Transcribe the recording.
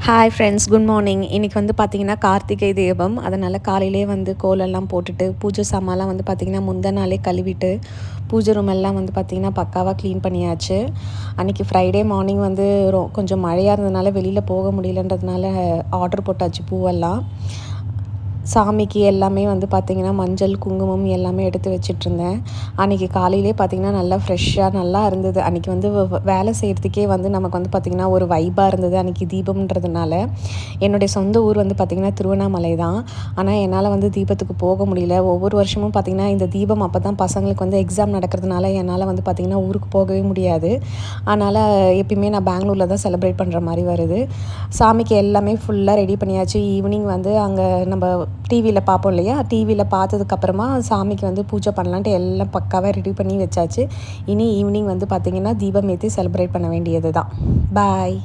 Hi friends, good morning. இன்றைக்கி வந்து பார்த்திங்கன்னா கார்த்திகை தீபம். அதனால் காலையிலே வந்து கோலெல்லாம் போட்டுட்டு பூஜை சாமான்லாம் வந்து பார்த்திங்கன்னா முந்தின நாளே கழுவிட்டு பூஜை ரூம் எல்லாம் வந்து பார்த்திங்கன்னா பக்காவாக க்ளீன் பண்ணியாச்சு. அன்றைக்கி ஃப்ரைடே மார்னிங் வந்து கொஞ்சம் மழையாக இருந்ததுனால வெளியில் போக முடியலன்றதுனால ஆர்டர் போட்டாச்சு பூவெல்லாம். சாமிக்கு எல்லாமே வந்து பார்த்திங்கன்னா மஞ்சள், குங்குமம் எல்லாமே எடுத்து வச்சிட்ருந்தேன். அன்றைக்கி காலையிலே பார்த்திங்கன்னா நல்லா ஃப்ரெஷ்ஷாக நல்லா இருந்தது. அன்றைக்கி வந்து வேலை செய்கிறதுக்கே வந்து நமக்கு வந்து பார்த்திங்கன்னா ஒரு வைபாக இருந்தது. அன்றைக்கி தீபம்ன்றதுனால என்னுடைய சொந்த ஊர் வந்து பார்த்திங்கன்னா திருவண்ணாமலை தான். ஆனால் என்னால் வந்து தீபத்துக்கு போக முடியல. ஒவ்வொரு வருஷமும் பார்த்திங்கன்னா இந்த தீபம் அப்போ தான் பசங்களுக்கு வந்து எக்ஸாம் நடக்கிறதுனால என்னால் வந்து பார்த்திங்கன்னா ஊருக்கு போகவே முடியாது. அதனால் எப்பயுமே நான் பெங்களூரில் தான் செலிப்ரேட் பண்ணுற மாதிரி வருது. சாமிக்கு எல்லாமே ஃபுல்லாக ரெடி பண்ணியாச்சு. ஈவினிங் வந்து அங்கே நம்ம டிவியில் பார்ப்போம் இல்லையா, டிவியில் பார்த்ததுக்கப்புறமா சாமிக்கு வந்து பூஜை பண்ணலான்ட்டு எல்லாம் பக்காவாக ரெடி பண்ணி வச்சாச்சு. இனி ஈவினிங் வந்து பார்த்திங்கன்னா தீபம் ஏற்றி செலிப்ரேட் பண்ண வேண்டியது தான். பாய்.